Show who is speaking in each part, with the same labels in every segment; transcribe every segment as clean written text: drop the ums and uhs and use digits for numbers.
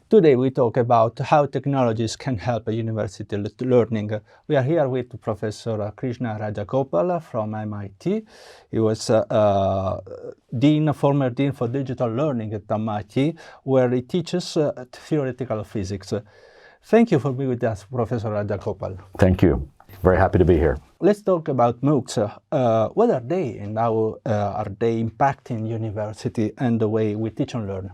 Speaker 1: Today we talk about how technologies can help a university learning. We are here with Professor Krishna Rajagopal from MIT. He was former Dean for Digital Learning at MIT, where he teaches theoretical physics. Thank you for being with us, Professor Rajagopal.
Speaker 2: Thank you. Very happy to be here.
Speaker 1: Let's talk about MOOCs. What are they and how are they impacting university and the way we teach and learn?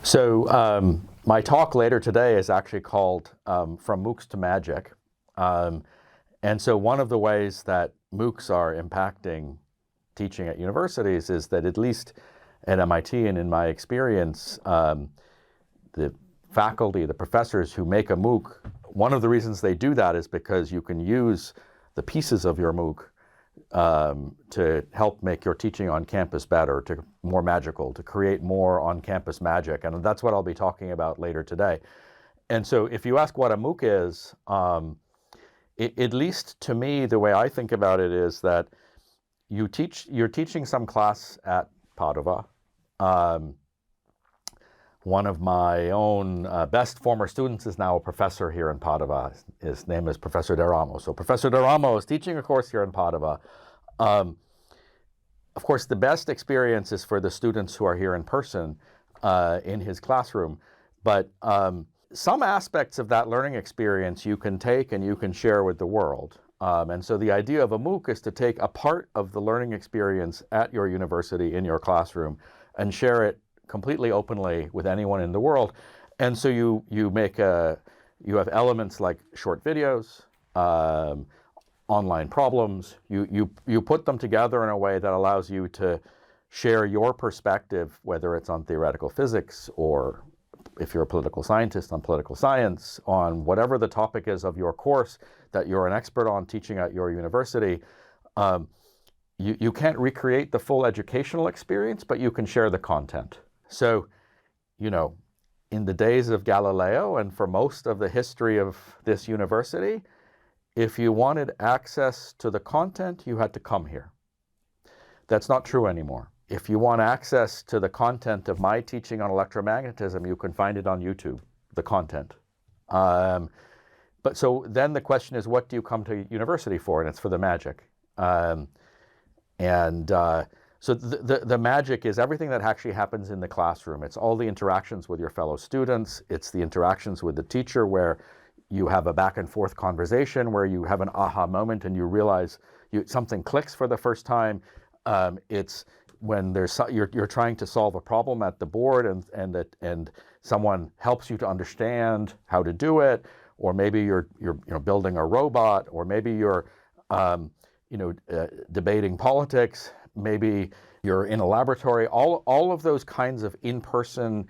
Speaker 2: So my talk later today is actually called From MOOCs to Magic. And so one of the ways that MOOCs are impacting teaching at universities is that, at least at MIT and in my experience, the faculty, the professors who make a MOOC, one of the reasons they do that is because you can use the pieces of your MOOC to help make your teaching on campus better, more magical, to create more on-campus magic. And that's what I'll be talking about later today. And so if you ask what a MOOC is, at least to me, the way I think about it is that you're teaching some class at Padova. One of my own best former students is now a professor here in Padova. His name is Professor D'Aramo. So Professor D'Aramo is teaching a course here in Padova. Of course, the best experience is for the students who are here in person in his classroom. But some aspects of that learning experience you can take and you can share with the world. And so the idea of a MOOC is to take a part of the learning experience at your university in your classroom and share it completely openly with anyone in the world. And so you have elements like short videos, online problems. You put them together in a way that allows you to share your perspective, whether it's on theoretical physics or, if you're a political scientist, on political science, on whatever the topic is of your course that you're an expert on teaching at your university. You can't recreate the full educational experience, but you can share the content. So, in the days of Galileo and for most of the history of this university, if you wanted access to the content, you had to come here. That's not true anymore. If you want access to the content of my teaching on electromagnetism, you can find it on YouTube, the content. But so then the question is, what do you come to university for? And it's for the magic. So the magic is everything that actually happens in the classroom. It's all the interactions with your fellow students. It's the interactions with the teacher where you have a back and forth conversation, where you have an aha moment and you realize something clicks for the first time. It's when you're trying to solve a problem at the board and someone helps you to understand how to do it, or maybe you're building a robot, or maybe you're debating politics. Maybe you're in a laboratory. All of those kinds of in-person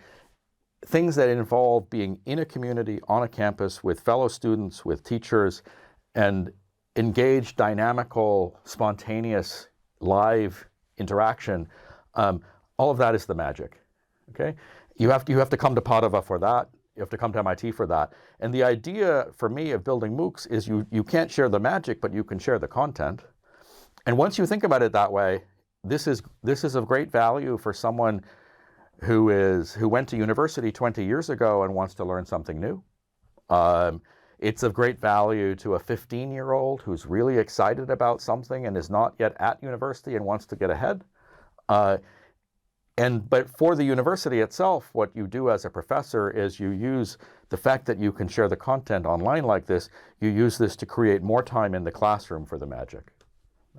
Speaker 2: things that involve being in a community, on a campus, with fellow students, with teachers, and engaged, dynamical, spontaneous, live interaction. All of that is the magic. Okay, you have to come to Padova for that. You have to come to MIT for that. And the idea for me of building MOOCs is you can't share the magic, but you can share the content. And once you think about it that way, this is of great value for someone who went to university 20 years ago and wants to learn something new. It's of great value to a 15-year-old who's really excited about something and is not yet at university and wants to get ahead. But for the university itself, what you do as a professor is you use the fact that you can share the content online like this, you use this to create more time in the classroom for the magic.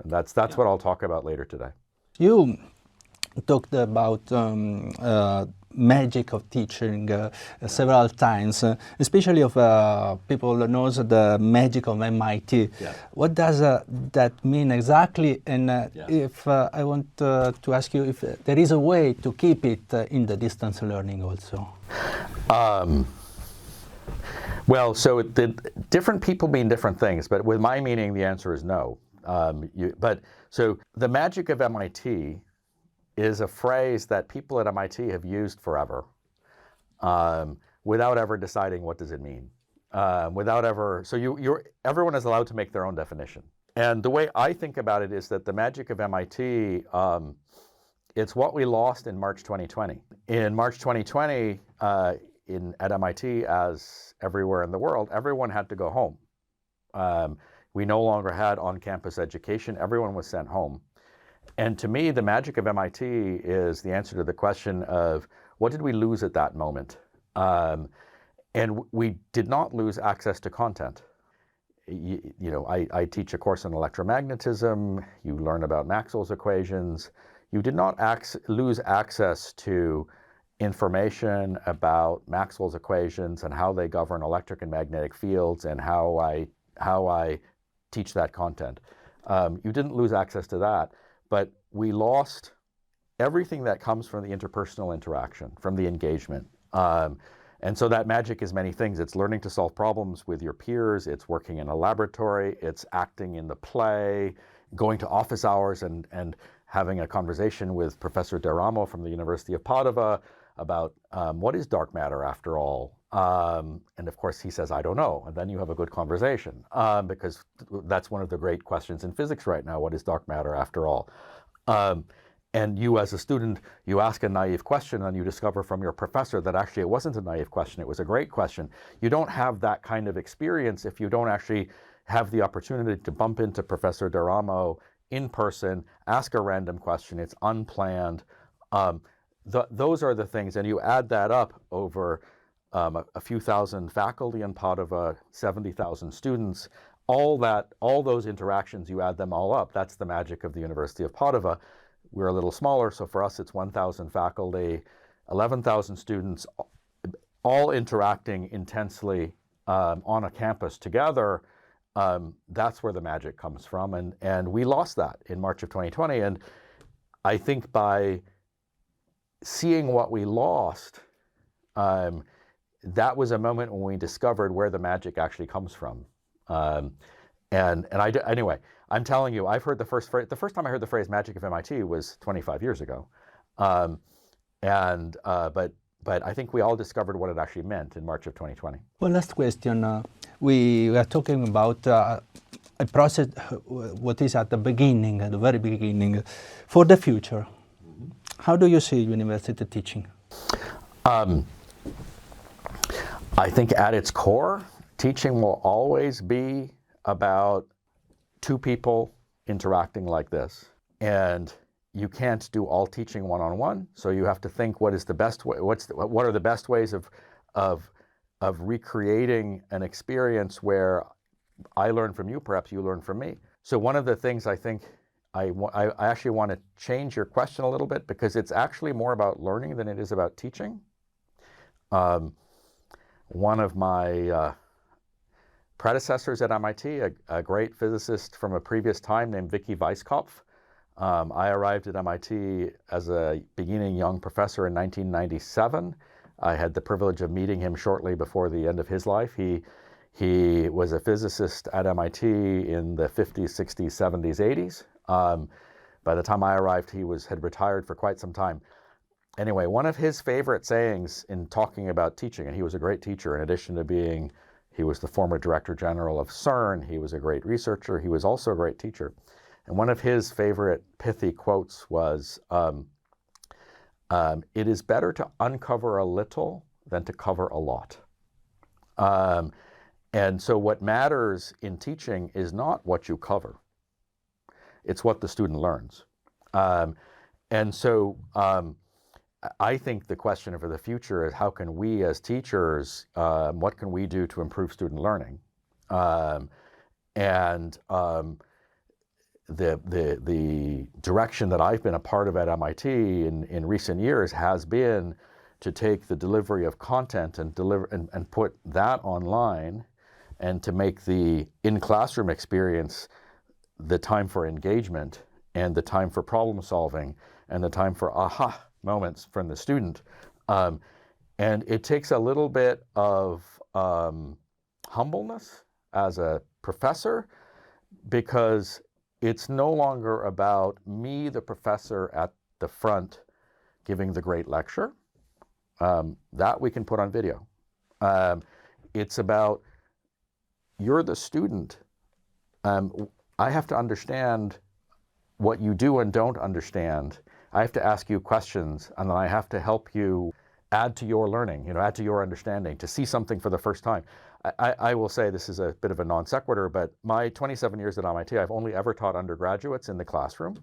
Speaker 2: And that's what I'll talk about later today.
Speaker 1: You talked about magic of teaching several times, especially of people who knows the magic of MIT.
Speaker 2: Yeah.
Speaker 1: What does that mean exactly? And if I want to ask you if there is a way to keep it in the distance learning also.
Speaker 2: Well, so different people mean different things, but with my meaning, the answer is no. So the magic of MIT is a phrase that people at MIT have used forever, without ever deciding what does it mean, everyone is allowed to make their own definition. And the way I think about it is that the magic of MIT It's what we lost in March 2020. In March 2020, at MIT, as everywhere in the world, everyone had to go home. We no longer had on-campus education. Everyone was sent home. And to me, the magic of MIT is the answer to the question of what did we lose at that moment? And we did not lose access to content. I teach a course on electromagnetism. You learn about Maxwell's equations. You did not lose access to information about Maxwell's equations and how they govern electric and magnetic fields and how I teach that content. You didn't lose access to that, but we lost everything that comes from the interpersonal interaction, from the engagement. And so that magic is many things. It's learning to solve problems with your peers. It's working in a laboratory. It's acting in the play, going to office hours and having a conversation with Professor De Ramo from the University of Padova about what is dark matter after all. And of course he says, I don't know. And then you have a good conversation because that's one of the great questions in physics right now. What is dark matter after all? And you as a student, you ask a naive question and you discover from your professor that actually it wasn't a naive question, it was a great question. You don't have that kind of experience if you don't actually have the opportunity to bump into Professor De Ramo in person, ask a random question, it's unplanned. Those are the things, and you add that up over a few thousand faculty in Padova, 70,000 students, all those interactions, you add them all up. That's the magic of the University of Padova. We're a little smaller, so for us it's 1,000 faculty, 11,000 students, all interacting intensely on a campus together. That's where the magic comes from, and we lost that in March of 2020. And I think by seeing what we lost, that was a moment when we discovered where the magic actually comes from. Anyway, I'm telling you, I've heard the first time I heard the phrase magic of MIT was 25 years ago. But I think we all discovered what it actually meant in March of 2020.
Speaker 1: Well, last question. We are talking about a process, what is at the beginning, at the very beginning, for the future. How do you see university teaching?
Speaker 2: I think at its core, teaching will always be about two people interacting like this. And you can't do all teaching one-on-one, so you have to think what is the best way, what are the best ways of recreating an experience where I learn from you, perhaps you learn from me. So one of the things I think I actually want to change your question a little bit, because it's actually more about learning than it is about teaching. One of my predecessors at MIT, a great physicist from a previous time named Vicky Weisskopf. I arrived at MIT as a beginning young professor in 1997. I had the privilege of meeting him shortly before the end of his life. He was a physicist at MIT in the 50s, 60s, 70s, 80s. By the time I arrived, he had retired for quite some time. Anyway, one of his favorite sayings in talking about teaching, and he was a great teacher in addition to being, he was the former director general of CERN, he was a great researcher, he was also a great teacher. And one of his favorite pithy quotes was, it is better to uncover a little than to cover a lot. And so what matters in teaching is not what you cover, it's what the student learns. And so I think the question for the future is how can we as teachers, what can we do to improve student learning? The direction that I've been a part of at MIT in recent years has been to take the delivery of content and put that online, and to make the in-classroom experience the time for engagement and the time for problem solving and the time for aha moments from the student. And it takes a little bit of humbleness as a professor, because it's no longer about me, the professor at the front, giving the great lecture. That we can put on video. It's about, you're the student. I have to understand what you do and don't understand. I have to ask you questions, and then I have to help you add to your learning, add to your understanding, to see something for the first time. I will say, this is a bit of a non sequitur, but my 27 years at MIT, I've only ever taught undergraduates in the classroom.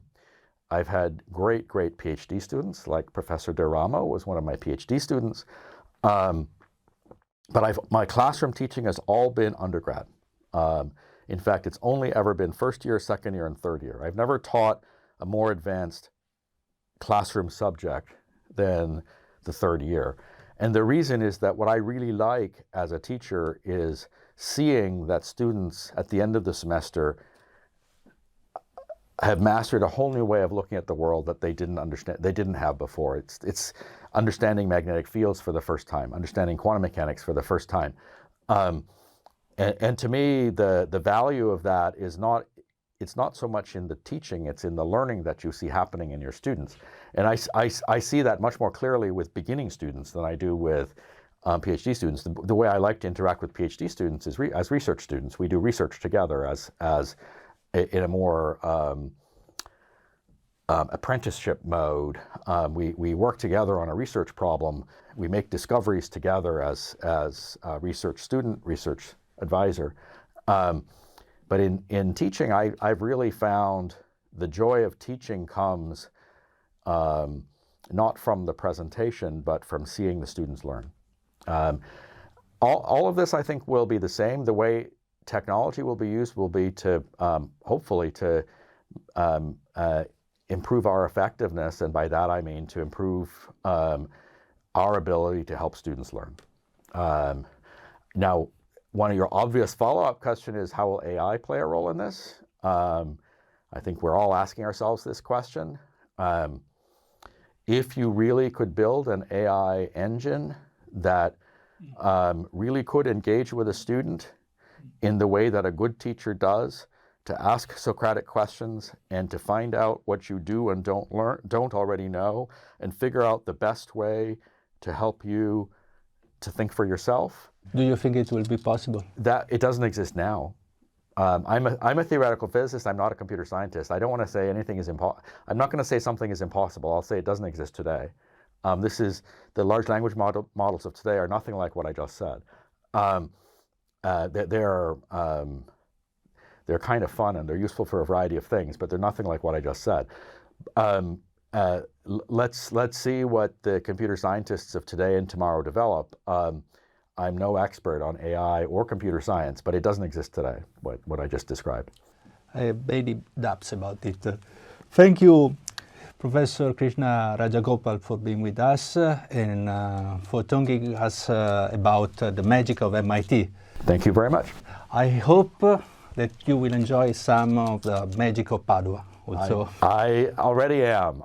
Speaker 2: I've had great PhD students, like Professor D'Eramo was one of my PhD students. But my classroom teaching has all been undergrad. In fact, it's only ever been first year, second year, and third year. I've never taught a more advanced classroom subject than the third year. And the reason is that what I really like as a teacher is seeing that students at the end of the semester have mastered a whole new way of looking at the world that they didn't have before. It's understanding magnetic fields for the first time, understanding quantum mechanics for the first time. And to me, the value of that is it's not so much in the teaching, it's in the learning that you see happening in your students. And I see that much more clearly with beginning students than I do with PhD students. The way I like to interact with PhD students is as research students. We do research together as in a more apprenticeship mode. We work together on a research problem. We make discoveries together as research student, research advisor. But in teaching, I've really found the joy of teaching comes not from the presentation, but from seeing the students learn. All of this, I think, will be the same. The way technology will be used will be to, hopefully, to improve our effectiveness, and by that I mean to improve our ability to help students learn. Now, one of your obvious follow-up question is, how will AI play a role in this? I think we're all asking ourselves this question. If you really could build an AI engine that really could engage with a student in the way that a good teacher does, to ask Socratic questions and to find out what you do and don't already know, and figure out the best way to help you to think for yourself.
Speaker 1: Do you think it will be possible?
Speaker 2: That it doesn't exist now. I'm a theoretical physicist. I'm not a computer scientist. I don't want to say anything is impossible. I'm not going to say something is impossible. I'll say it doesn't exist today. The large language models of today are nothing like what I just said. They're kind of fun and they're useful for a variety of things, but they're nothing like what I just said. Let's see what the computer scientists of today and tomorrow develop. I'm no expert on AI or computer science, but it doesn't exist today, what I just described.
Speaker 1: I have many doubts about it. Thank you, Professor Krishna Rajagopal, for being with us and for telling us about the magic of MIT.
Speaker 2: Thank you very much.
Speaker 1: I hope that you will enjoy some of the magic of Padua also.
Speaker 2: I already am.